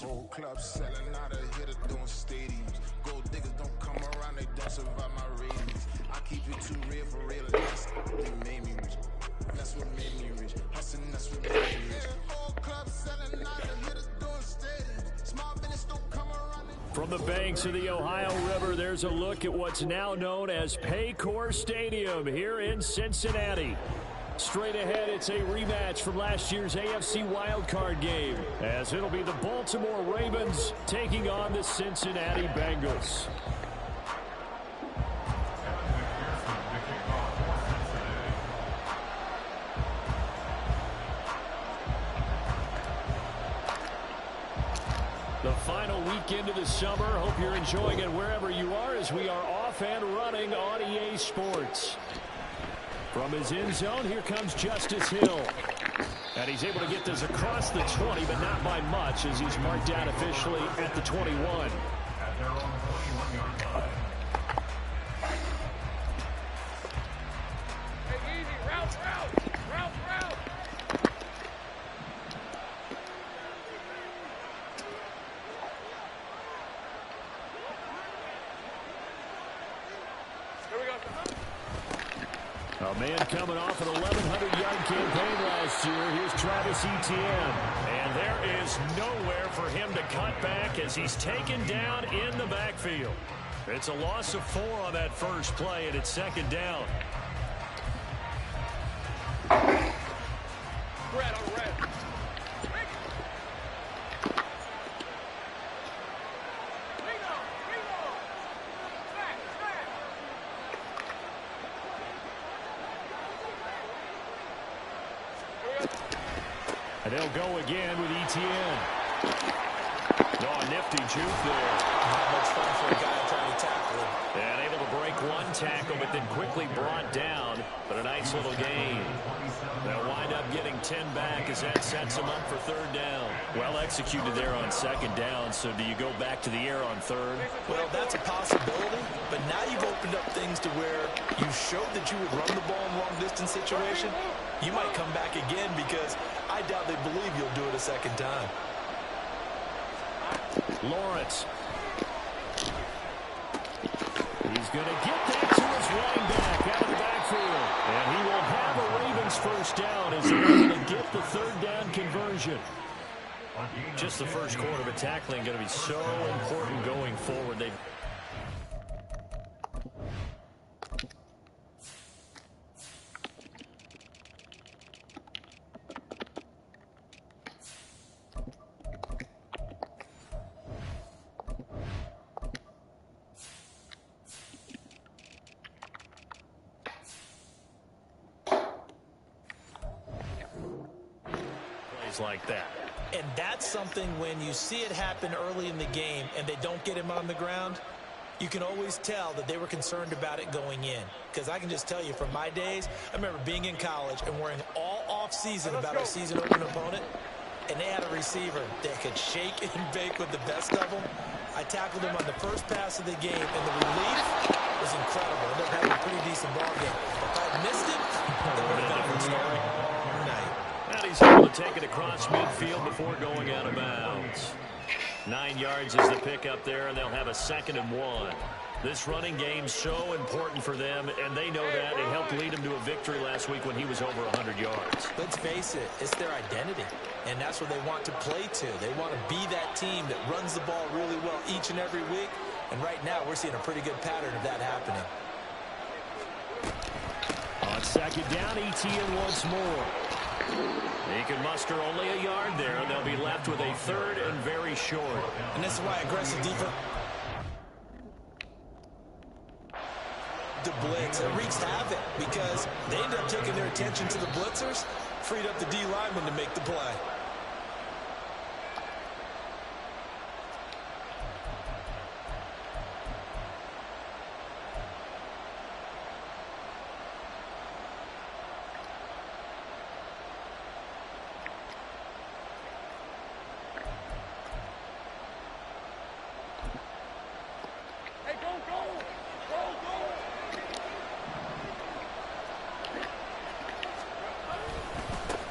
Whole club selling out of hitter doing stadiums. Gold diggers don't come around, they don't survive my ratings. I keep it too real for real, and that's what made me rich. That's what made me rich. Hustling, that's what made me rich. Whole club selling out of hitters doing stadiums. Small business don't come around. From the banks of the Ohio River, there's a look at what's now known as Paycor Stadium here in Cincinnati. Straight ahead, it's a rematch from last year's AFC wildcard game, as it'll be the Baltimore Ravens taking on the Cincinnati Bengals. The final weekend of the summer. Hope you're enjoying it wherever you are, as we are off and running on EA Sports. From his end zone, here comes Justice Hill. And he's able to get this across the 20, but not by much, as he's marked down officially at the 21. A man coming off an 1,100-yard campaign last year. Here's Travis Etienne. And there is nowhere for him to cut back as he's taken down in the backfield. It's a loss of 4 on that first play, and it's second down. Red on red. And they'll go again with Etienne. Oh, nifty juke there. Not much fun for a guy trying to tackle him. And able to break one tackle, but then quickly brought down. But a nice little gain. They'll wind up getting 10 back as that sets them up for third down. Well executed there on second down. So do you go back to the air on third? Well, that's a possibility. But now you've opened up things to where you showed that you would run the ball in long-distance situation. You might come back again, because I doubt they believe you'll do it a second time. Lawrence. He's going to get that to his running back out of the backfield. And he will have a Ravens first down as they're able to get the third down conversion. Just the first quarter, but tackling going to be so important going forward. They like that. And that's something, when you see it happen early in the game and they don't get him on the ground, you can always tell that they were concerned about it going in. Because I can just tell you, from my days, I remember being in college and worrying all off-season about our season-opening opponent, and they had a receiver that could shake and bake with the best of them. I tackled him on the first pass of the game, and the relief was incredible. Ended up having a pretty decent ball game. If I had missed it, it would have been a story. And he's able to take it across midfield before going out of bounds. 9 yards is the pickup there, and they'll have a 2nd and 1. This running game's so important for them, and they know that. It helped lead them to a victory last week when he was over 100 yards. Let's face it, it's their identity, and that's what they want to play to. They want to be that team that runs the ball really well each and every week, and right now we're seeing a pretty good pattern of that happening. On second down, Etienne once more. He can muster only a yard there, and they'll be left with a 3rd and very short. And this is why aggressive defense. The blitz, it wreaks havoc, because they end up taking their attention to the blitzers, freed up the D lineman to make the play.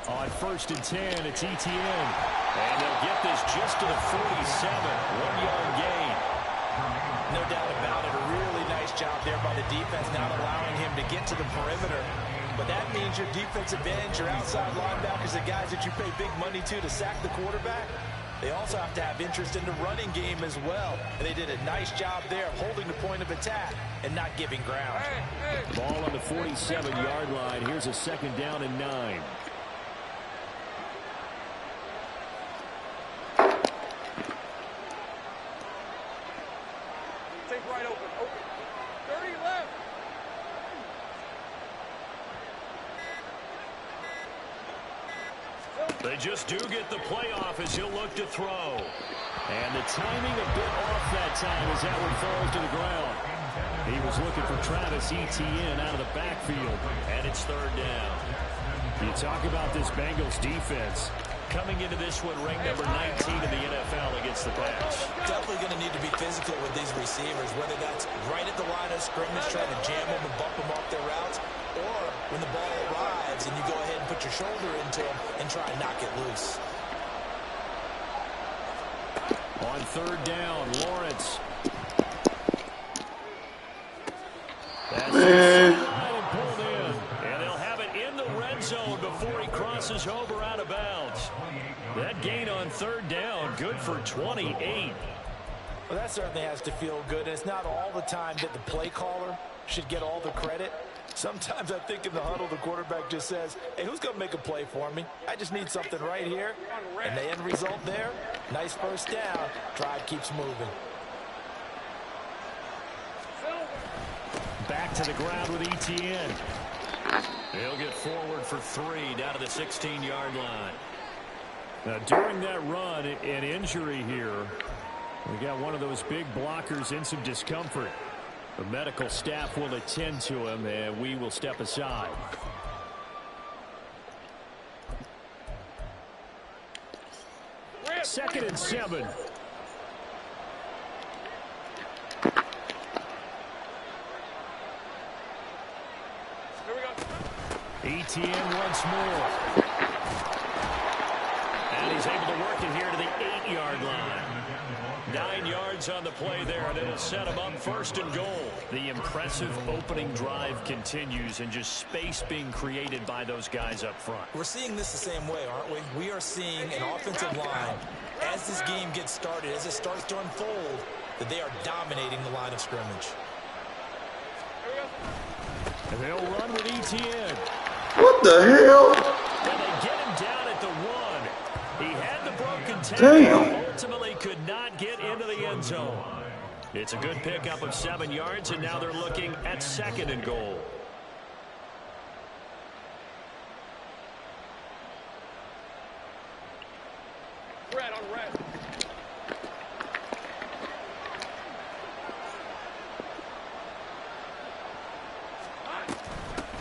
On 1st and 10, it's Etienne. And they'll get this just to the 47. 1-yard gain. No doubt about it. A really nice job there by the defense, not allowing him to get to the perimeter. But that means your defensive ends, your outside linebackers, the guys that you pay big money to sack the quarterback, they also have to have interest in the running game as well. And they did a nice job there of holding the point of attack and not giving ground. Ball on the 47-yard line. Here's a 2nd down and 9. Take right open. 30 left. They just do get the playoff as he'll look to throw. And the timing a bit off that time as that one falls to the ground. He was looking for Travis Etienne out of the backfield. And it's 3rd down. You talk about this Bengals defense. Coming into this one, ranked number 19 in the NFL against the pass. Definitely going to need to be physical with these receivers, whether that's right at the line of scrimmage, trying to jam them and bump them off their routes, or when the ball arrives and you go ahead and put your shoulder into them and try and knock it loose. On 3rd down, Lawrence. That's pulled in. And they'll have it in the red zone before he crosses over out of bounds. That gain on 3rd down, good for 28. Well, that certainly has to feel good. And it's not all the time that the play caller should get all the credit. Sometimes I think in the huddle, the quarterback just says, hey, who's going to make a play for me? I just need something right here. And the end result there, nice 1st down. Drive keeps moving. Back to the ground with Etienne. He'll get forward for 3 down to the 16-yard line. Now, during that run, an injury here. We got one of those big blockers in some discomfort. The medical staff will attend to him, and we will step aside. Second and 7. Etienne once more. And he's able to work it here to the 8-yard line. 9 yards on the play there, and it'll set him up 1st and goal. The impressive opening drive continues, and just space being created by those guys up front. We're seeing this the same way, aren't we? We are seeing an offensive line, as this game gets started, as it starts to unfold, that they are dominating the line of scrimmage. And they'll run with Etienne. What the hell? And they get him down at the 1. He had the broken tackle, ultimately could not get into the end zone. It's a good pickup of 7 yards, and now they're looking at 2nd and goal. Red on red.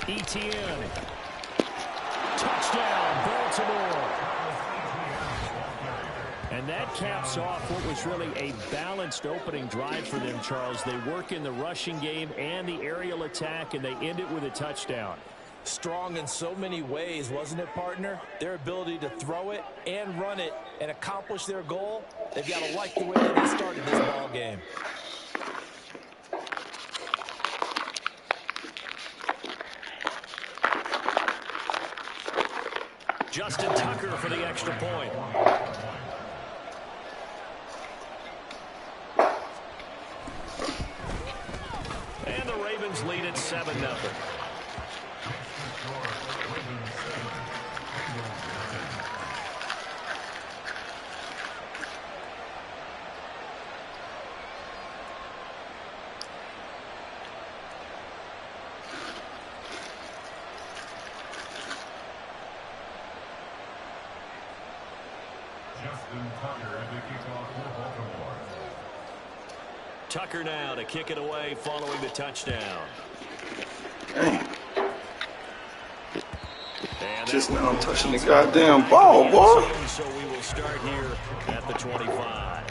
Etienne. Touchdown, Baltimore. And that caps off what was really a balanced opening drive for them, Charles. They work in the rushing game and the aerial attack, and they end it with a touchdown. Strong in so many ways, wasn't it, partner? Their ability to throw it and run it and accomplish their goal, they've got to like the way that they started this ball game. Justin Tucker for the extra point. And the Ravens lead at 7-0. Tucker now to kick it away following the touchdown. Dang. Just now I'm touching the goddamn ball, boy. So we will start here at the 25.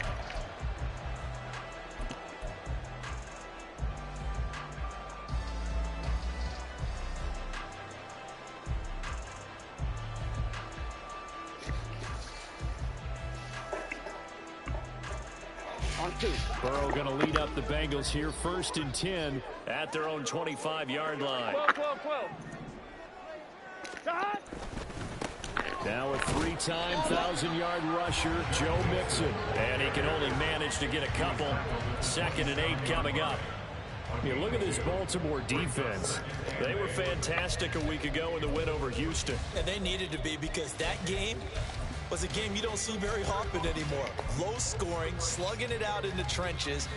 M2. Burrow going to lead up the Bengals here, 1st and 10 at their own 25-yard line. 12. Shot. Now a 3-time 1,000-yard rusher, Joe Mixon. And he can only manage to get a couple. 2nd and 8 coming up. Look at this Baltimore defense. They were fantastic a week ago in the win over Houston. And they needed to be, because that game was a game you don't see very often anymore. Low scoring, slugging it out in the trenches.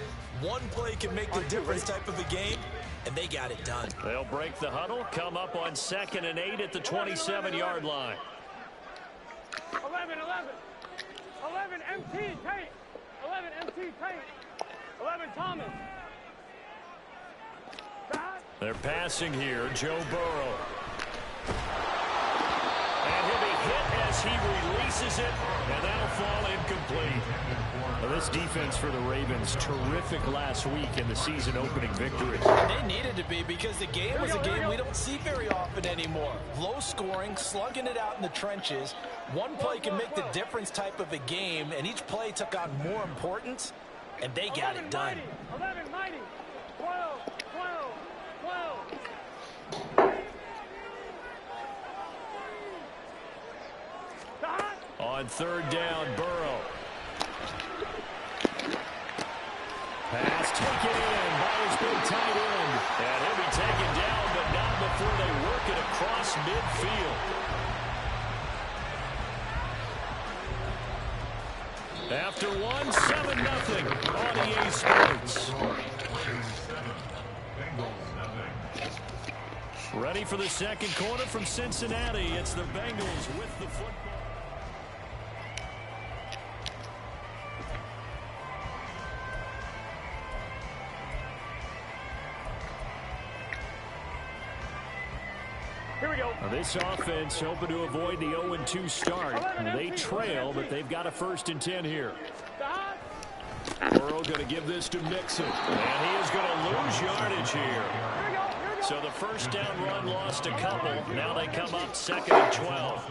One play can make the difference type of a game, and they got it done. They'll break the huddle, come up on 2nd and 8 at the 27-yard line. 11 MT Tate. 11 MT Tate. 11 Thomas. They're passing here, Joe Burrow. And he'll be hit as he releases it, and that'll fall incomplete. Well, this defense for the Ravens, terrific last week in the season-opening victory. They needed to be, because the game was a game we don't see very often anymore. Low scoring, slugging it out in the trenches. One play can make the difference type of a game, and each play took on more importance, and they got it done. 11 mighty. 12. On 3rd down, Burrow. Pass taken in by his big tight end. And he'll be taken down, but not before they work it across midfield. After 7-0 on EA Sports. Ready for the second quarter from Cincinnati. It's the Bengals with the football. Here we go. Now this offense hoping to avoid the 0-2 start. They trail, but they've got a 1st and 10 here. Burrow going to give this to Mixon. And he is going to lose yardage here. So the 1st down run lost a couple. Now they come up 2nd and 12.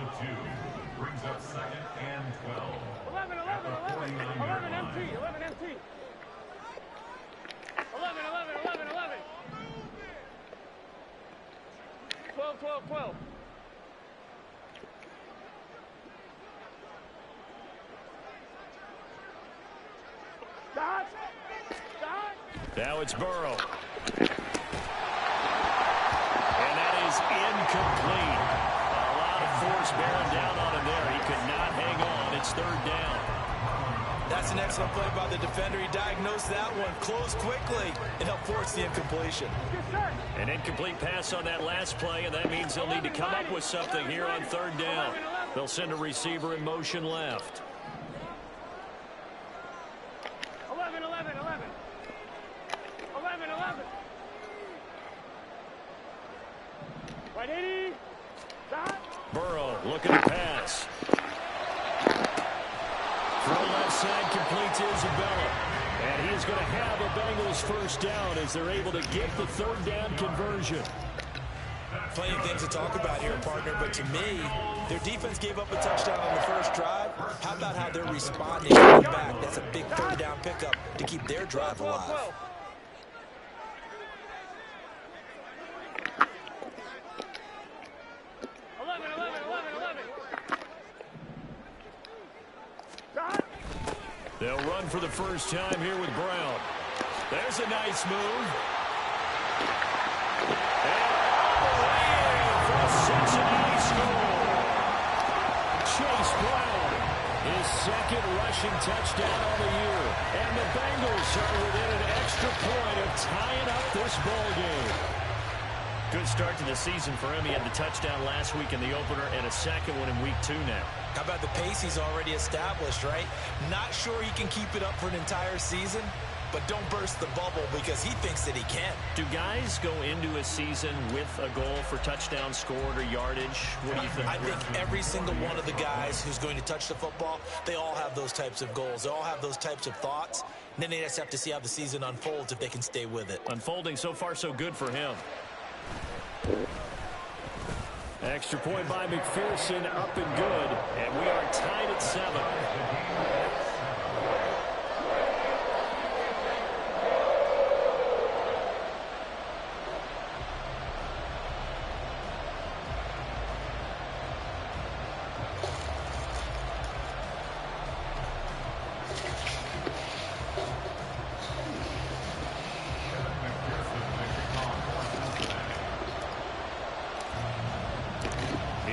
Brings up 2nd and 12. 11 MT. 11 MT. 11. 12. Stop. Now it's Burrow. And that is incomplete. A lot of force bearing down on him there. He could not hang on. It's 3rd down. That's an excellent play by the defender. He diagnosed that one, closed quickly, and helped force the incompletion. An incomplete pass on that last play, and that means they'll need to come up with something here on 3rd down. They'll send a receiver in motion left. 11. Right 80. Stop. Burrow looking to pass. Throw left side, complete to Isabella. And he is going to have a Bengals 1st down as they're able to get the 3rd down conversion. Plenty of things to talk about here, partner, but to me, their defense gave up a touchdown on the 1st drive. How about how they're responding back? That's a big 3rd down pickup to keep their drive alive. 11. They'll run for the 1st time here with Brown. There's a nice move. And Cincinnati score. Chase Brown, his 2nd rushing touchdown of the year. And the Bengals are within an extra point of tying up this ball game. Good start to the season for him. He had the touchdown last week in the opener and a 2nd one in week 2 now. How about the pace he's already established, right? Not sure he can keep it up for an entire season, but don't burst the bubble because he thinks that he can. Do guys go into a season with a goal for touchdown scored or yardage? What do you think? I think every single one of the guys who's going to touch the football, they all have those types of goals. They all have those types of thoughts. And then they just have to see how the season unfolds if they can stay with it. Unfolding so far so good for him. Extra point by McPherson, up and good. And we are tied at 7.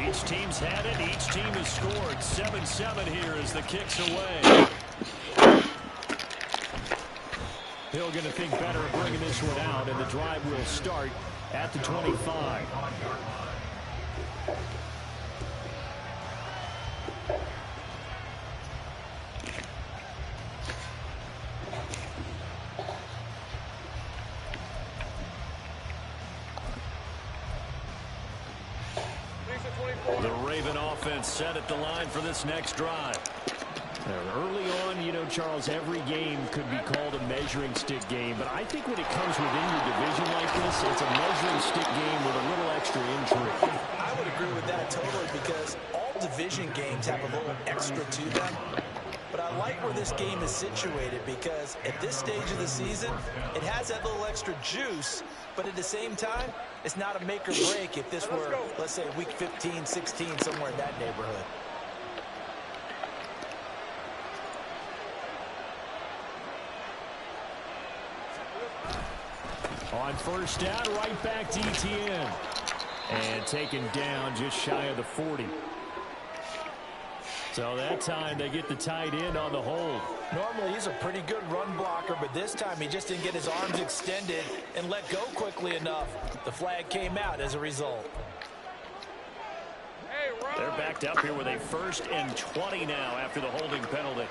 Each team's had it. Each team has scored. 7-7 here as the kick's away. Hill going to think better of bringing this one out, and the drive will start at the 25. The Raven offense set at the line for this next drive. Early on, you know, Charles, every game could be called a measuring stick game, but I think when it comes within your division like this, it's a measuring stick game with a little extra intrigue. I would agree with that totally, because all division games have a little extra to them. But I like where this game is situated, because at this stage of the season, it has that little extra juice, but at the same time, it's not a make or break if this were, let's say, week 15, 16, somewhere in that neighborhood. On first down, right back to Etienne. And taken down just shy of the 40. So that time they get the tight end on the hold. Normally he's a pretty good run blocker, but this time he just didn't get his arms extended and let go quickly enough. The flag came out as a result. They're backed up here with a 1st and 20 now after the holding penalty.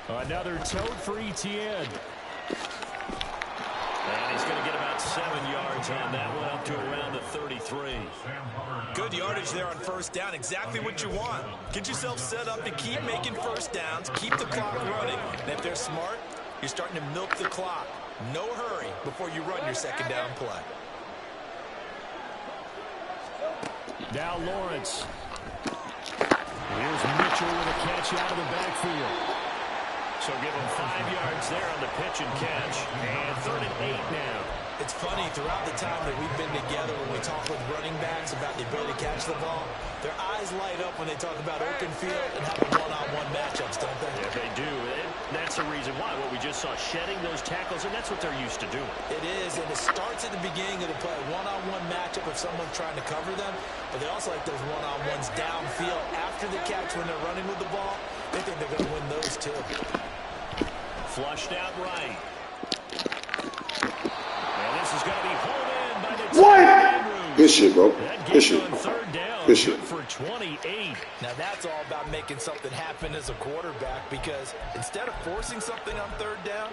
Another tote for Etienne. And he's going to get about 7 yards on that one, up to around the 33. Good yardage there on first down. Exactly what you want. Get yourself set up to keep making first downs, keep the clock running. And if they're smart, you're starting to milk the clock. No hurry before you run your second down play. Now Lawrence. Here's Mitchell with a catch out of the backfield. So give him 5 yards there on the pitch and catch. And 3rd and 8 now. It's funny, throughout the time that we've been together, when we talk with running backs about the ability to catch the ball, their eyes light up when they talk about open field and having one-on-one matchups, don't they? Yeah, they do. And that's the reason why. What we just saw, shedding those tackles, and that's what they're used to doing. It is, and it starts at the beginning of the play. One-on-one matchup if someone's trying to cover them, but they also like those one-on-ones downfield after the catch when they're running with the ball. They think they're going to win those too. Flushed out right. And this is going to be pulled in by the What? Good shit, bro. Good shit. On 3rd down, good shit. For 28. Now that's all about making something happen as a quarterback, because instead of forcing something on 3rd down,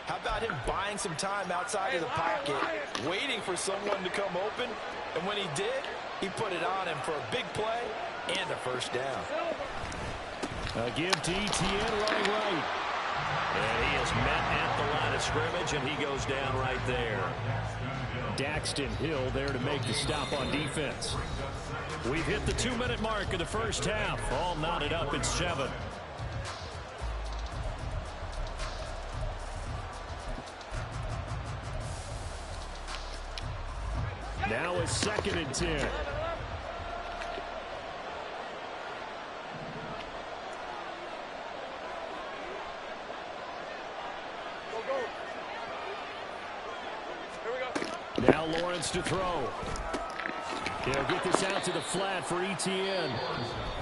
how about him buying some time outside of the pocket, waiting for someone to come open, and when he did, he put it on him for a big play and a first down. A give to Etienne running right. And he is met at the line of scrimmage, and he goes down right there. Daxton Hill there to make the stop on defense. We've hit the 2-minute mark of the first half. All knotted up at 7. Now a 2nd and 10. Now Lawrence to throw. They'll get this out to the flat for Etienne.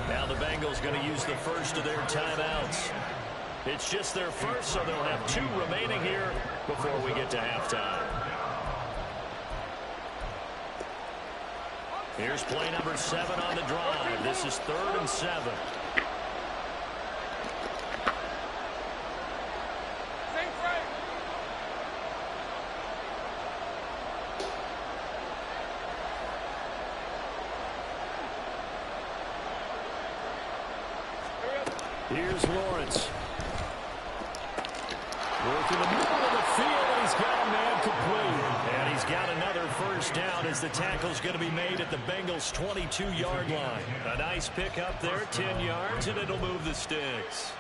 Now the Bengals going to use the first of their timeouts. It's just their first, so they'll have 2 remaining here before we get to halftime. Here's play number 7 on the drive. This is 3rd and 7. Here's Lawrence. Working the middle of the field, and he's got a man complete. And he's got another first down as the tackle's going to be made at the Bengals' 22-yard line. A nice pickup there, 10 yards, and it'll move the sticks.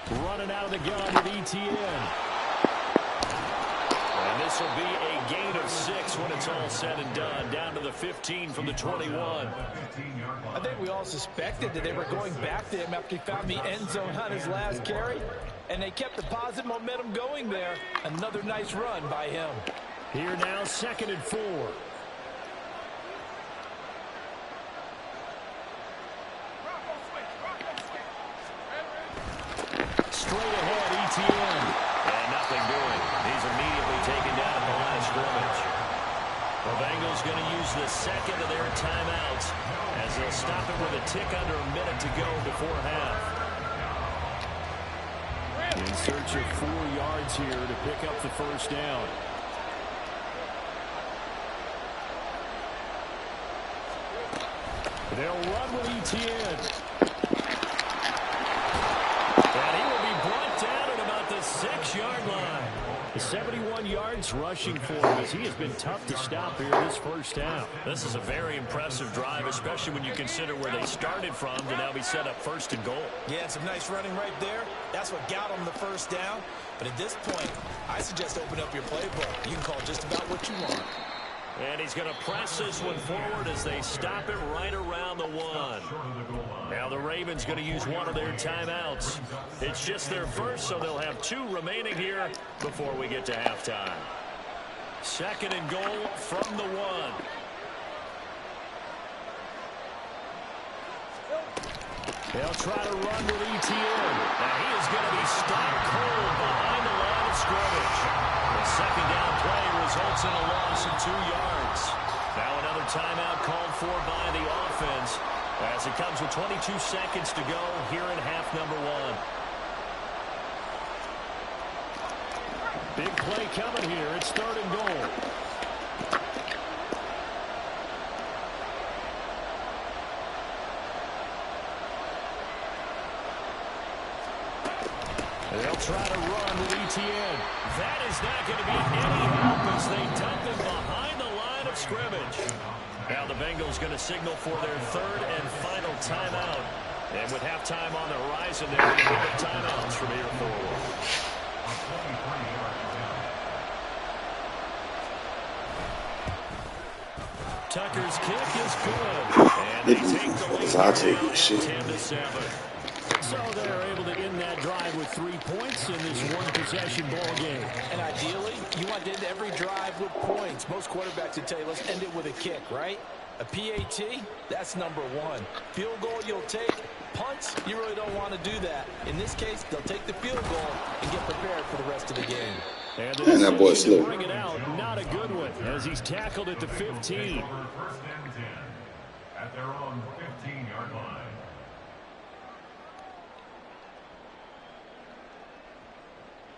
Running out of the gun with Etienne. And this will be a gain of 6 when it's all said and done. Down to the 15 from the 21. I think we all suspected that they were going back to him after he found the end zone on his last carry. And they kept the positive momentum going there. Another nice run by him. Here now, 2nd and 4. Straight ahead, ETN. And nothing doing. He's immediately taken down at the line of scrimmage. The Bengals going to use the second of their timeouts as they'll stop it with a tick under a minute to go before half. In search of 4 yards here to pick up the first down. They'll run with ETN. And he will be brought down at about the 6-yard line. 71 yards rushing for him as he has been tough to stop here this first half. This is a very impressive drive, especially when you consider where they started from to now be set up 1st and goal. Yeah, some nice running right there. That's what got them the first down. But at this point, I suggest open up your playbook. You can call just about what you want. And he's going to press this one forward as they stop it right around the 1. Now the Ravens going to use one of their timeouts. It's just their first, so they'll have 2 remaining here before we get to halftime. 2nd and goal from the 1. They'll try to run with ETN. Now he is going to be stopped cold behind the line of scrimmage. The 2nd down play results in a loss of 2 yards. Now another timeout called for by the offense as it comes with 22 seconds to go here in half number 1. Big play coming here. It's 3rd and goal. They'll try to run with ETN. That is not going to be any help as they dump him behind the line of scrimmage. Now the Bengals going to signal for their 3rd and final timeout. And with halftime on the horizon, they're going to give it timeouts from here forward. Tucker's kick is good. And they take the lead 10-7. So they're able to end that drive with 3 points in this one-possession ball game. And ideally, you want to end every drive with points. Most quarterbacks would tell you, let's end it with a kick, right? A PAT, that's number 1. Field goal you'll take. Punts, you really don't want to do that. In this case, they'll take the field goal and get prepared for the rest of the game. And that boy's slow. Bring it out, not a good one, as he's tackled at the 15. 1st and 10 at their own 15-yard line.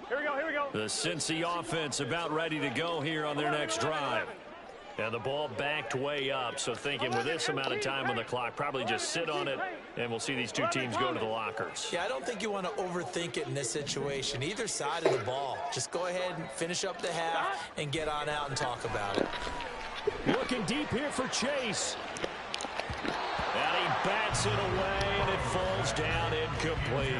Here we go, here we go. The Cincy offense about ready to go here on their next drive. And the ball backed way up, so thinking with this amount of time on the clock, probably just sit on it, and we'll see these 2 teams go to the lockers. Yeah, I don't think you want to overthink it in this situation. Either side of the ball. Just go ahead and finish up the half and get on out and talk about it. Looking deep here for Chase. And he bats it away, and it falls down incomplete.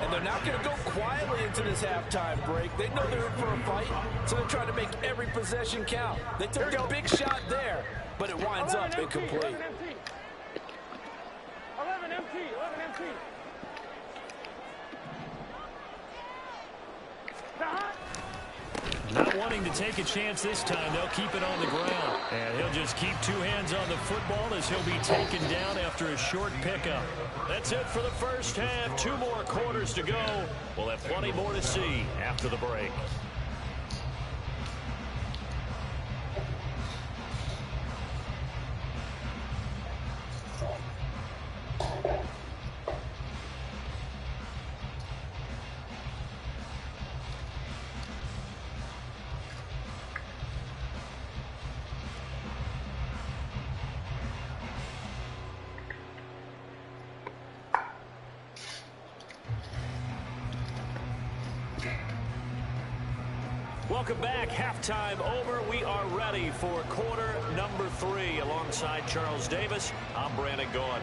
And they're not going to go quietly into this halftime break. They know they're in for a fight, so they're trying to make every possession count. They took a big shot there, but it winds up incomplete. 11 MT. Not wanting to take a chance this time, they'll keep it on the ground. And he'll just keep 2 hands on the football as he'll be taken down after a short pickup. That's it for the first half. 2 more quarters to go. We'll have plenty more to see after the break. Welcome back. Halftime over. We are ready for quarter number 3. Alongside Charles Davis, I'm Brandon Gaudin.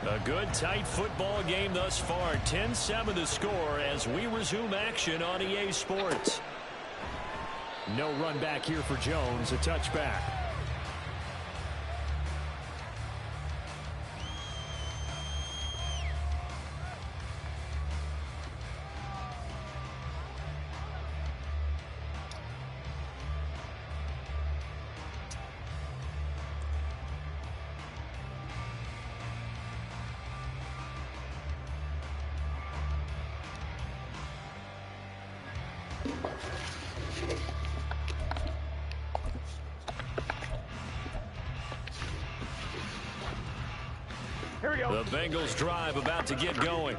A good, tight football game thus far. 10-7 the score as we resume action on EA Sports. No run back here for Jones. A touchback. The Bengals drive about to get going.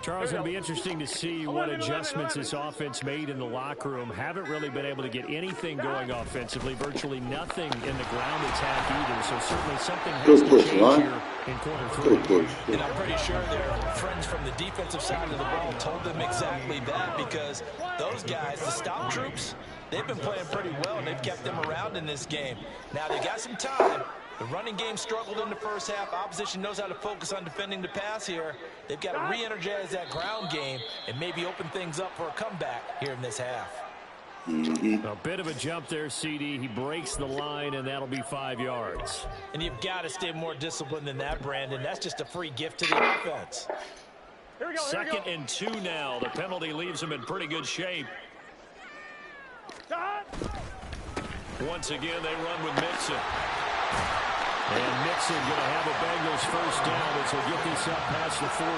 Charles, it'll be interesting to see what adjustments this offense made in the locker room. Haven't really been able to get anything going offensively. Virtually nothing in the ground attack either. So certainly something has to change here in quarter three. And I'm pretty sure their friends from the defensive side of the ball told them exactly that, because those guys, the stop troops, they've been playing pretty well, and they've kept them around in this game. Now they got some time. The running game struggled in the first half. Opposition knows how to focus on defending the pass here. They've got to re-energize that ground game and maybe open things up for a comeback here in this half. A bit of a jump there, CD. He breaks the line, and that'll be 5 yards. And you've got to stay more disciplined than that, Brandon. That's just a free gift to the offense. Here we go. Second and 2 now. The penalty leaves him in pretty good shape. Once again, they run with Mixon. And Mixon going to have a Bengals first down as he'll get this up past the 40.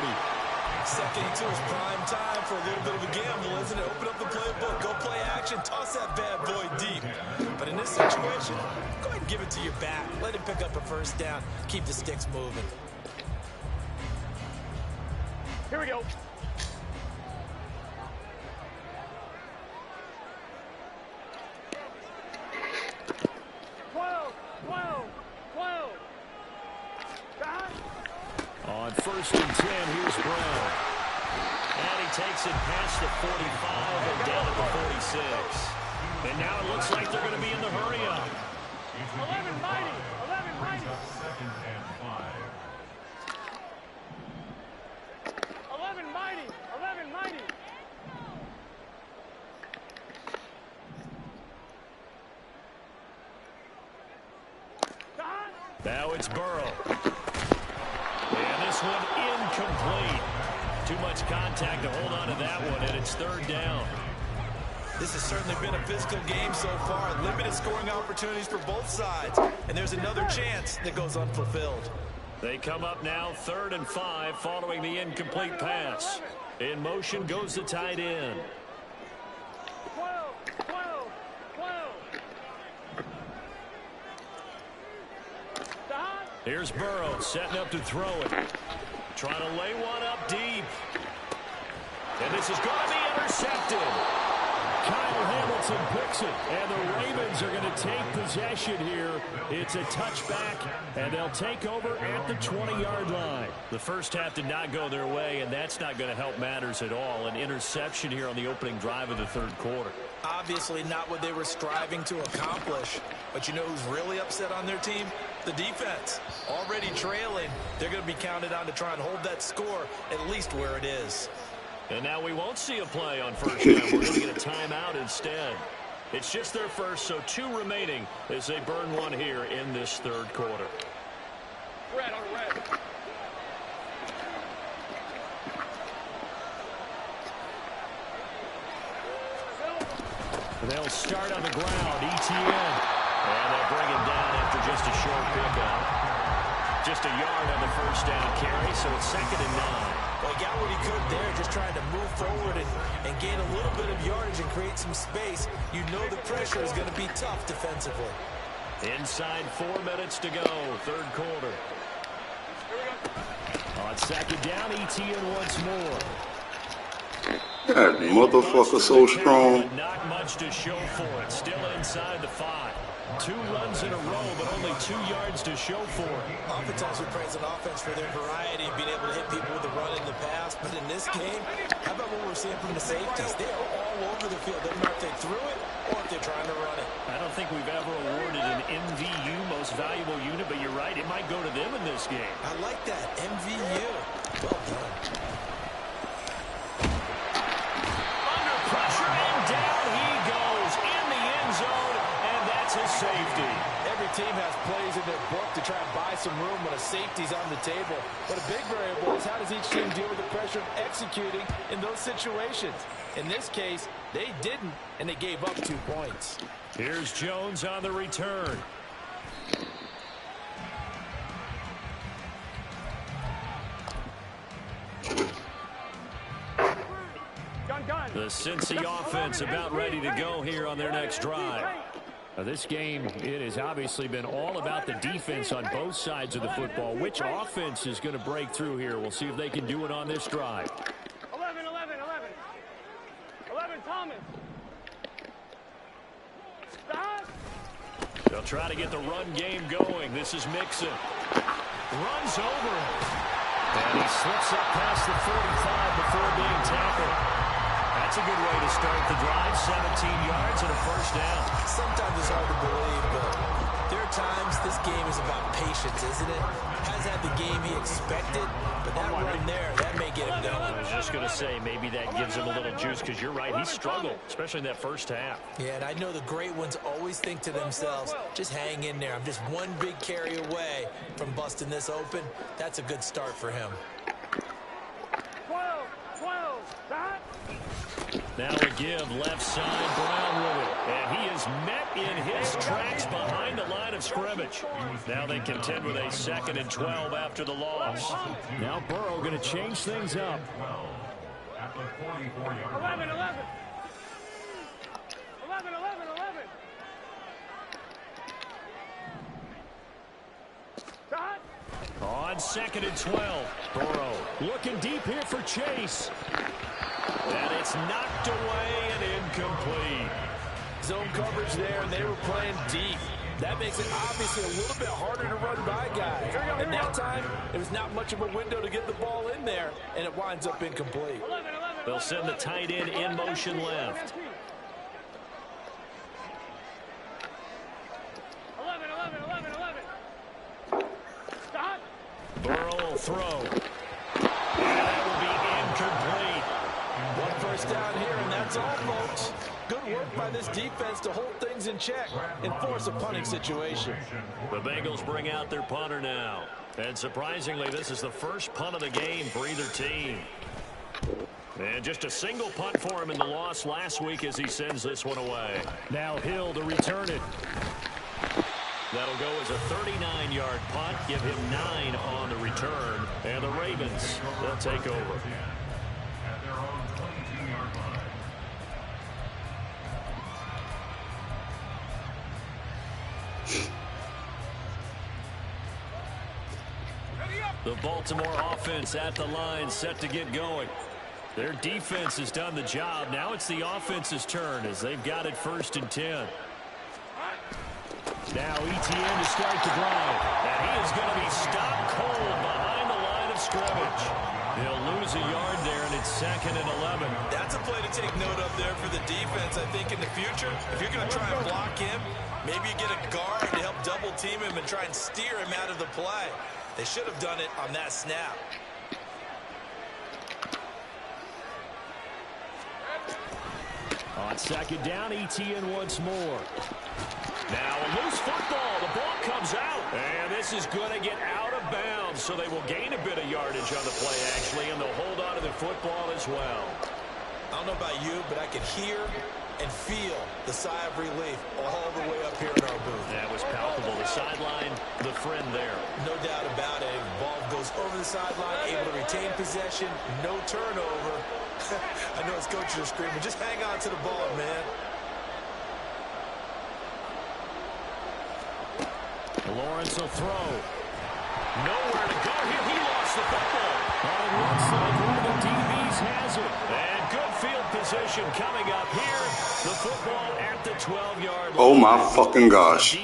Second and 2 is prime time for a little bit of a gamble, isn't it? Open up the playbook, go play action, toss that bad boy deep. But in this situation, go ahead and give it to your back. Let him pick up a first down. Keep the sticks moving. Here we go. On first and 10, here's Brown. And he takes it past the 45 and down at the 46. And now it looks like they're going to be in the hurry-up. 11 mighty. 11 mighty. Second and 5. 11 mighty. 11 mighty. Now it's Burrow. And this one incomplete. Too much contact to hold on to that one, and it's third down. This has certainly been a physical game so far. Limited scoring opportunities for both sides. And there's another chance that goes unfulfilled. They come up now 3rd and 5 following the incomplete pass. In motion goes the tight end. 12. Here's Burrow setting up to throw it. Trying to lay one up deep. And this is going to be intercepted. Kyle Hamilton picks it, and the Ravens are going to take possession here. It's a touchback, and they'll take over at the 20-yard line. The first half did not go their way, and that's not going to help matters at all. An interception here on the opening drive of the third quarter. Obviously not what they were striving to accomplish. But you know who's really upset on their team? The defense. Already trailing, they're going to be counted on to try and hold that score at least where it is. And now we won't see a play on first down. We're going to get a timeout instead. It's just their first, so 2 remaining as they burn one here in this third quarter. Red on red. They'll start on the ground. ETN. And they'll bring him down after just a short pickup. Just a yard on the first down carry, so it's 2nd and 9. Well, he got what he could there, just trying to move forward and gain a little bit of yardage and create some space. You know the pressure is going to be tough defensively. Inside 4 minutes to go, third quarter. On 2nd down, ETN once more. That motherfucker so strong. Not much to show for it. Still inside the 5. 2 runs in a row, but only 2 yards to show for it. Oftentimes we praise an offense for their variety and being able to hit people with a run in the past. But in this game, how about what we're seeing from the safeties? They are all over the field. Doesn't matter if they threw it or if they're trying to run it. I don't think we've ever awarded an MVU, most valuable unit, but you're right. It might go to them in this game. I like that. MVU. Well done. Under pressure, and down he goes in the end zone, and that's his safety. Every team has plays in their book to try and buy some room when a safety's on the table. But a big variable is how does each team deal with the pressure of executing in those situations. In this case, they didn't, and they gave up 2 points. Here's Jones on the return. The Cincy offense about ready to go here on their next drive. Now, this game, it has obviously been all about the defense on both sides of the football. Which offense is going to break through here? We'll see if they can do it on this drive. 11, 11, 11. 11, Thomas. Stop. They'll try to get the run game going. This is Mixon. Runs over him. And he slips up past the 45 before being tackled. That's a good way to start the drive. 17 yards and a first down. Sometimes it's hard to believe, but there are times this game is about patience, isn't it? Hasn't had the game he expected, but that run there, that may get him going. I was just going to say, maybe that gives him a little juice, because you're right, he struggled, especially in that first half. Yeah, and I know the great ones always think to themselves, just hang in there. I'm just one big carry away from busting this open. That's a good start for him. 12, 12. Stop. Now a give, left side, Brown with it. And he is met in his tracks behind the line of scrimmage. Now they contend with a 2nd and 12 after the loss. Now Burrow going to change things up. 11, 11. 11, 11, 11. Stop. On 2nd and 12, Burrow looking deep here for Chase. And it's knocked away and incomplete. Zone coverage there, and they were playing deep. That makes it obviously a little bit harder to run by guys. And that time, it was not much of a window to get the ball in there, and it winds up incomplete. 11, 11, They'll send the tight end in motion left. 11, 11, 11, 11. Stop. Burrow will throw. And that will be incomplete. One first down here, and that's all, folks. Good work by this defense to hold things in check and force a punting situation. The Bengals bring out their punter now. And surprisingly, this is the first punt of the game for either team. And just a single punt for him in the loss last week as he sends this one away. Now Hill to return it. That'll go as a 39-yard punt, give him 9 on the return. And the Ravens, they'll take over. The Baltimore offense at the line, set to get going. Their defense has done the job. Now it's the offense's turn as they've got it 1st and 10. Now Etienne to start the drive. And he is going to be stopped cold behind the line of scrimmage. He'll lose a yard there, and it's 2nd and 11. That's a play to take note of there for the defense. I think in the future, if you're going to try and block him, maybe you get a guard to help double team him and try and steer him out of the play. They should have done it on that snap. On 2nd down, Etienne once more. Now a loose football. The ball comes out. And this is going to get out of bounds, so they will gain a bit of yardage on the play, actually, and they'll hold on to the football as well. I don't know about you, but I can hear and feel the sigh of relief all the way up here in our booth. That was palpable. The sideline, the friend there. No doubt about it. Ball goes over the sideline, able to retain possession, no turnover. I know his coaches are screaming, just hang on to the ball, man. Lawrence will throw. Nowhere to go here. He lost the football. It looks like one of the DBs has it. And good field position coming up here. The football at the 12-yard line. Oh my fucking gosh.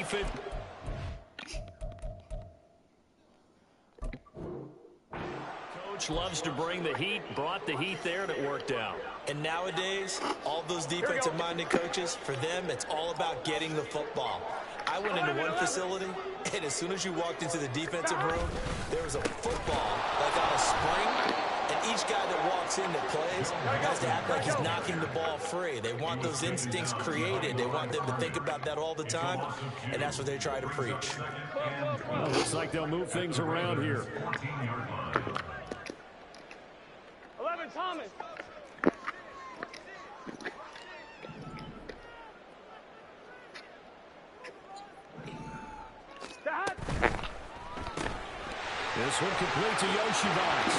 Coach loves to bring the heat, brought the heat there, and it worked out. And nowadays, all those defensive-minded coaches, for them, it's all about getting the football. I went into one facility, and as soon as you walked into the defensive room, there was a football like on a spring, and each guy that walks in that plays has to act like he's knocking the ball free. They want those instincts created. They want them to think about that all the time, and that's what they try to preach. Well, looks like they'll move things around here. 11, Thomas. This one complete to Yoshivans.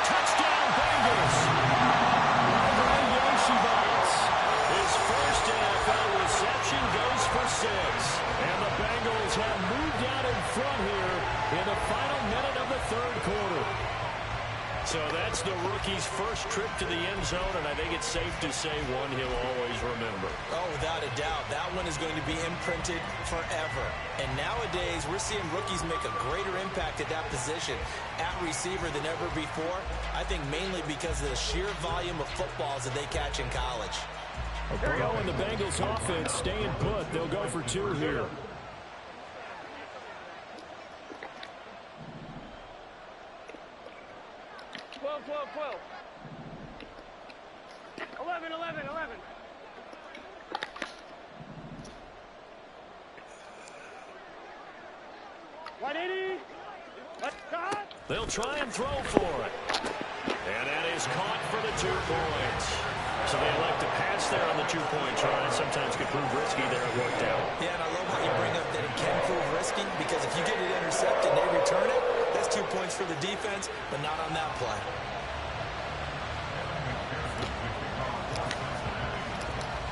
Touchdown, Bengals. Brian Yoshivans. His first NFL reception goes for 6. And the Bengals have moved out in front here in the final minute of the third quarter. So that's the rookie's first trip to the end zone, and I think it's safe to say one he'll always remember. Oh, without a doubt. That one is going to be imprinted forever. And nowadays, we're seeing rookies make a greater impact at that position at receiver than ever before. I think mainly because of the sheer volume of footballs that they catch in college. Burrow and the Bengals offense staying put. They'll go for 2 here. 12. 11. 180. They'll try and throw for it. And that is caught for the 2 points. So they elect to pass there on the 2-point try. Sometimes could prove risky there. It worked out. Yeah, and I love how you bring up that it can prove risky, because if you get it intercepted and they return it, that's 2 points for the defense, but not on that play.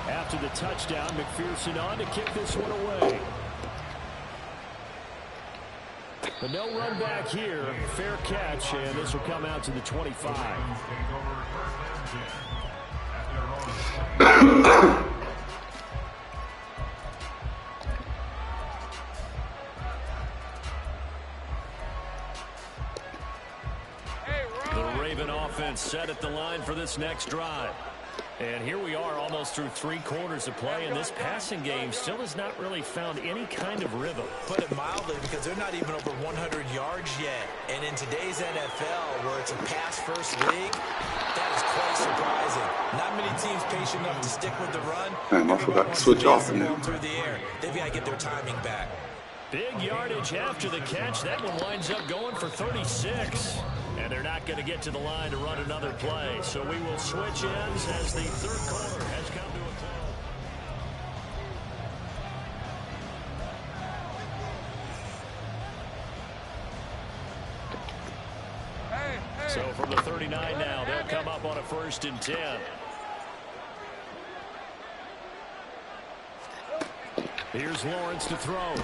After the touchdown, McPherson on to kick this one away. But no run back here. Fair catch, and this will come out to the 25. The Raven offense set at the line for this next drive. And here we are almost through 3 quarters of play, and this passing game still has not really found any kind of rhythm. Put it mildly, because they're not even over 100 yards yet. And in today's NFL, where it's a pass-first league, that is quite surprising. Not many teams patient enough to stick with the run. Damn, I forgot to switch off in there. Through the air. They've got to get their timing back. Big yardage after the catch. That one winds up going for 36. And they're not going to get to the line to run another play. So we will switch ends as the third quarter has come to a close. So from the 39 now, they'll come up on a 1st and 10. Here's Lawrence to throw.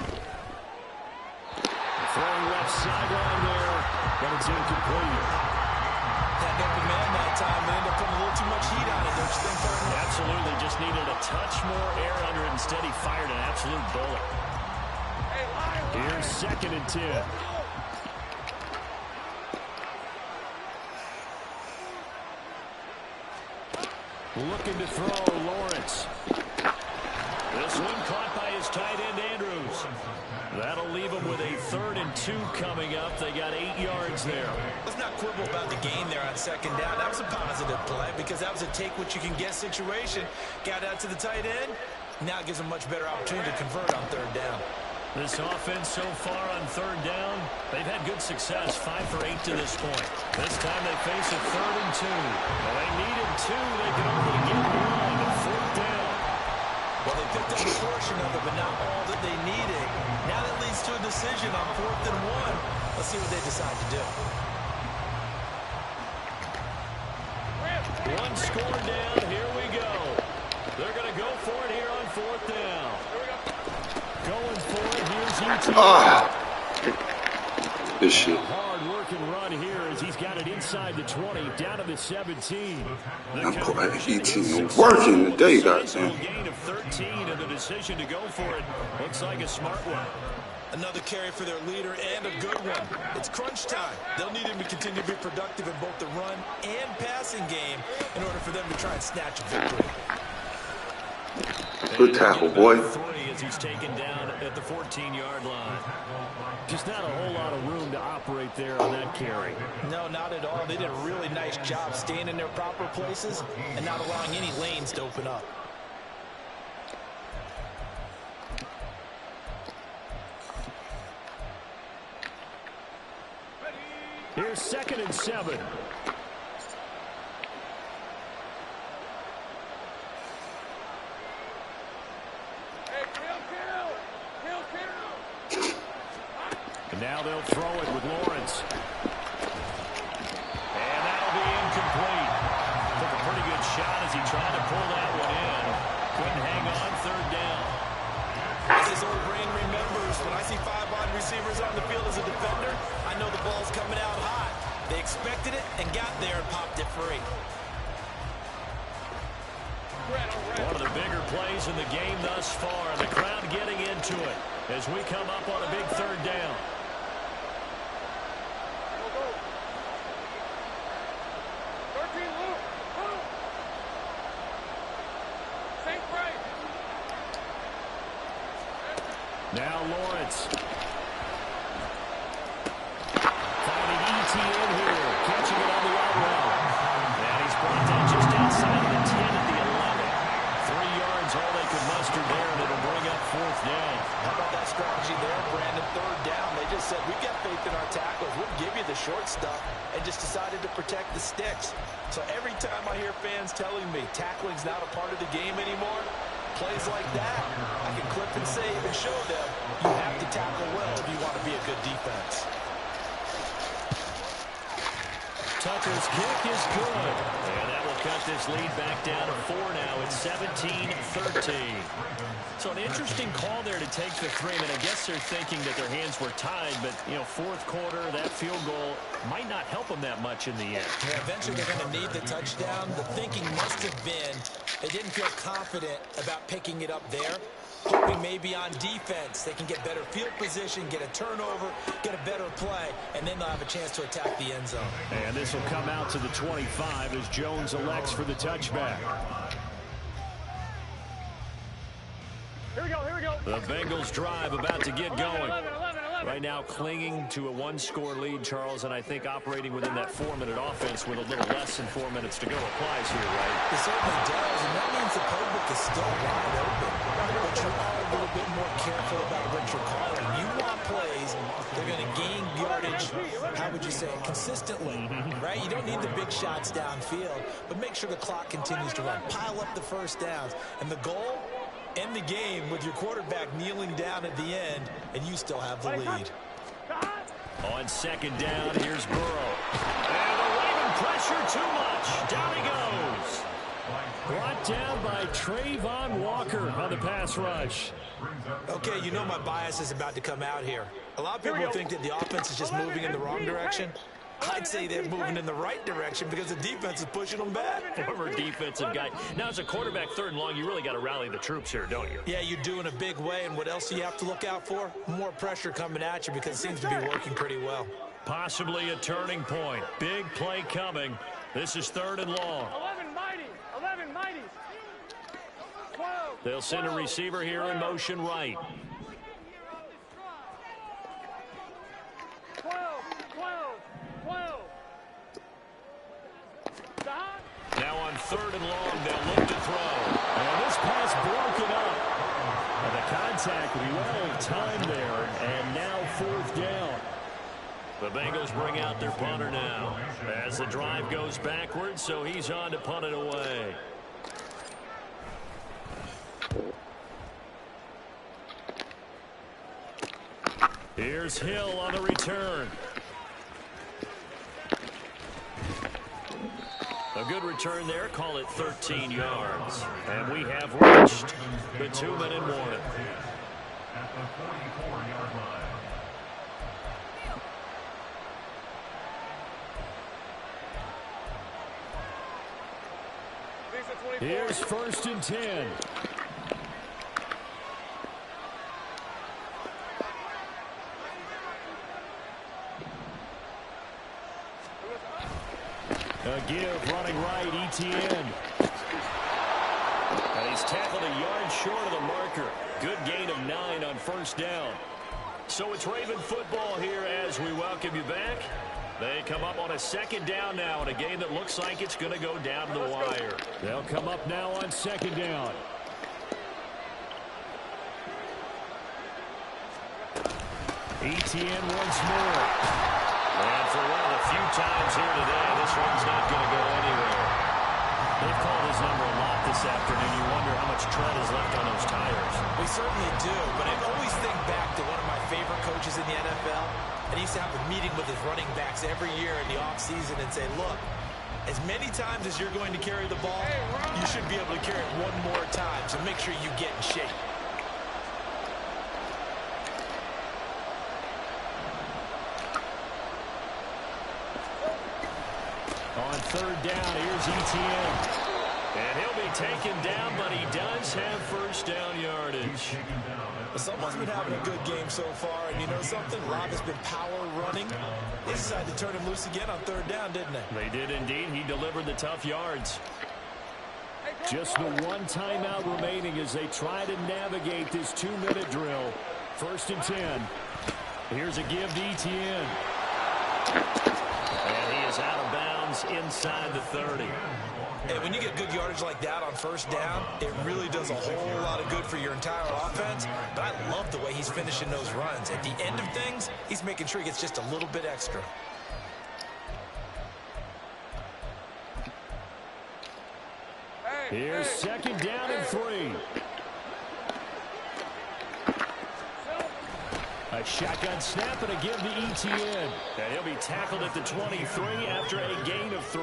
Throwing left sideline there, but it's incomplete. That open man that time, they ended up putting a little too much heat on it, don't you think, Cardinal? Absolutely, just needed a touch more air under it. Instead, he fired an absolute bullet. Here's 2nd and 10. Looking to throw, Lawrence. This one caught by his tight end, Andrews. That'll leave them with a 3rd and 2 coming up. They got 8 yards there. Let's not quibble about the gain there on 2nd down. That was a positive play, because that was a take-what-you-can-get situation. Got out to the tight end. Now it gives them much better opportunity to convert on 3rd down. This offense so far on 3rd down, they've had good success, 5 for 8 to this point. This time they face a 3rd and 2. Well, they needed 2. They can only get 1. 4th down. Well, they picked up a portion of it, but not all that they needed. Now that leads to a decision on 4th and 1. Let's see what they decide to do. 1 score down. Here we go. They're going to go for it here on 4th down. Going for it. Here's ET. This shit. Hard work and run here as he's got it inside inside the 20, down to the 17. I'm putting team working today, goddamn. Gain of 13, and the decision to go for it looks like a smart one. Another carry for their leader and a good one. It's crunch time. They'll need him to continue to be productive in both the run and passing game in order for them to try and snatch a victory. Good tackle, boy. 3 as he's taken down at the 14-yard line. Just not a whole lot of room to operate there on that carry. No, not at all. They did a really nice job staying in their proper places and not allowing any lanes to open up. Here's 2nd and 7. And now they'll throw it with Lawrence. And that'll be incomplete. Took a pretty good shot as he tried to pull that one in. Couldn't hang on 3rd down. As his old brain remembers, when I see 5 wide receivers on the field as a defender, I know the ball's coming out hot. They expected it and got there and popped it free. One of the bigger plays in the game thus far. The crowd getting into it as we come up on a big 3rd down. Now Lawrence. Finding ETN here. Catching it on the out route. And he's brought down just outside of the 10 at the 11. 3 yards, all they could muster there, and it'll bring up 4th down. How about that strategy there, Brandon? 3rd down. They just said, we've got faith in our tackles. We'll give you the short stuff, and just decided to protect the sticks. So every time I hear fans telling me tackling's not a part of the game anymore, plays like that, I can clip and save and show them you have to tackle well if you want to be a good defense. Tucker's kick is good. And that will cut this lead back down to 4 now. It's 17-13. So an interesting call there to take the 3. I mean, I guess they're thinking that their hands were tied, but, you know, 4th quarter, that field goal might not help them that much in the end. Yeah, eventually they're going to need the touchdown. The thinking must have been they didn't feel confident about picking it up there, hoping maybe on defense they can get better field position, get a turnover, get a better play, and then they'll have a chance to attack the end zone. And this will come out to the 25 as Jones elects for the touchback. Here we go, here we go. The Bengals drive about to get going. Right now clinging to a 1-score lead, Charles, and I think operating within that 4-minute offense with a little less than 4 minutes to go applies here, right? It certainly does, and that means the playbook is still wide open. But you are a little bit more careful about what you're calling. You want plays, they're going to gain yardage, how would you say it, consistently, right? You don't need the big shots downfield, but make sure the clock continues to run. Pile up the first downs, and the goal, end the game with your quarterback kneeling down at the end, and you still have the lead. On 2nd down, here's Burrow. And the Raven pressure too much. Down he goes. Brought down by Trayvon Walker on the pass rush. Okay, you know my bias is about to come out here. A lot of people think that the offense is just moving in the wrong direction. I'd say they're moving in the right direction because the defense is pushing them back. Former defensive guy. Now, as a quarterback 3rd and long, you really got to rally the troops here, don't you? Yeah, you do in a big way. And what else do you have to look out for? More pressure coming at you because it seems to be working pretty well. Possibly a turning point. Big play coming. This is 3rd and long. 11 mighty. 11 mighty. 12. They'll send a receiver here in motion right. 12. 12. Now on 3rd and long, they'll look to throw. And this pass broken up. And the contact well timed there. And now 4th down. The Bengals bring out their punter now. As the drive goes backwards, so he's on to punt it away. Here's Hill on the return. A good return there, call it 13 yards. And we have reached the 2-minute warning. At the 44-yard line. Here's 1st and 10. A give running right, ETN. And he's tackled a yard short of the marker. Good gain of 9 on 1st down. So it's Raven football here as we welcome you back. They come up on a 2nd down now in a game that looks like it's going to go down to the wire. They'll come up now on 2nd down. ETN once more. And for one of the few times here today, this one's not going to go anywhere. They've called his number a lot this afternoon. You wonder how much tread is left on those tires. We certainly do, but I always think back to one of my favorite coaches in the NFL. And he used to have a meeting with his running backs every year in the offseason and say, look, as many times as you're going to carry the ball, you should be able to carry it one more time, so make sure you get in shape. On 3rd down, here's ETN. And he'll be taken down, but he does have 1st down yardage. Someone's been having a good game so far, and you know something? Rob has been power running. They decided to turn him loose again on 3rd down, didn't they? They did indeed. He delivered the tough yards. Just the one timeout remaining as they try to navigate this 2-minute drill. 1st and 10. Here's a give to ETN. And he is out of bounds inside the 30. And when you get good yardage like that on 1st down, it really does a whole lot of good for your entire offense. But I love the way he's finishing those runs. At the end of things, he's making sure he gets just a little bit extra. Here's 2nd down and 3. A shotgun snap and a give to ETN. And he'll be tackled at the 23 after a gain of 3.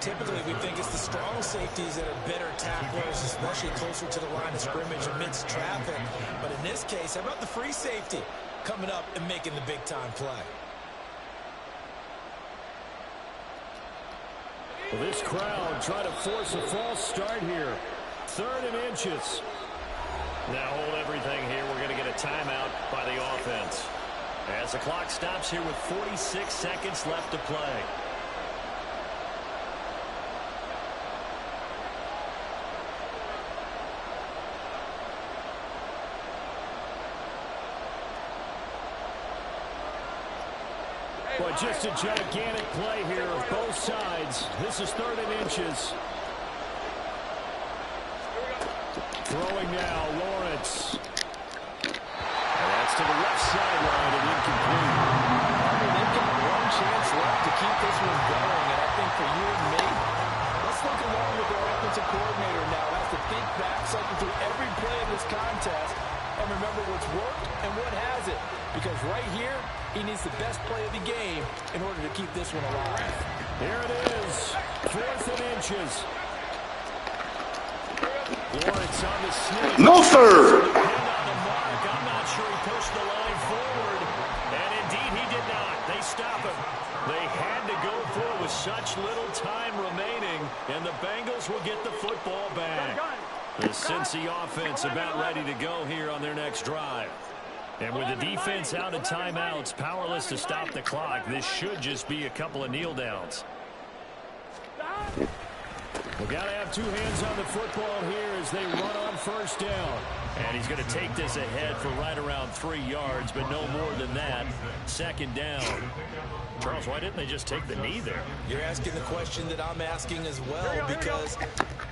Typically, we think it's the strong safeties that are better tacklers, especially closer to the line of scrimmage amidst traffic. But in this case, how about the free safety coming up and making the big-time play? Well, this crowd trying to force a false start here. 3rd and inches. Now hold everything here. We're going to get a timeout by the offense. As the clock stops here with 46 seconds left to play. Well, just a gigantic play here of both sides. This is 3rd and inches. Throwing now, Lawrence. And that's to the left sideline and incomplete. They've got one chance left to keep this one going, and I think for you and me, let's look along with their offensive coordinator now. Has to think back, cycle through every play of this contest, and remember what's worked and what hasn't. Because right here, he needs the best play of the game in order to keep this one alive. Here it is, 4th and inches. Lawrence on the sneak. No, sir. On the mark. I'm not sure he pushed the line forward. And indeed he did not. They stop him. They had to go for it with such little time remaining. And the Bengals will get the football back. The Cincy offense about ready to go here on their next drive. And with the defense out of timeouts, powerless to stop the clock, this should just be a couple of kneel downs. We've got to have two hands on the football here as they run on 1st down. And he's going to take this ahead for right around 3 yards, but no more than that. 2nd down. Charles, why didn't they just take the knee there? You're asking the question that I'm asking as well, because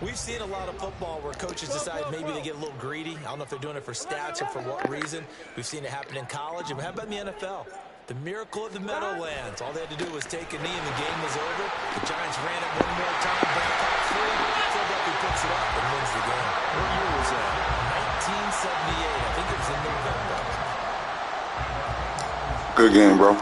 we've seen a lot of football where coaches decide maybe they get a little greedy. I don't know if they're doing it for stats or for what reason. We've seen it happen in college, and how about in the NFL? The miracle of the Meadowlands. All they had to do was take a knee and the game was over. The Giants ran it one more time, Bangkok free. Philadelphia picks it up and wins the game. What year was that? 1978. I think it was in November. Good game, bro.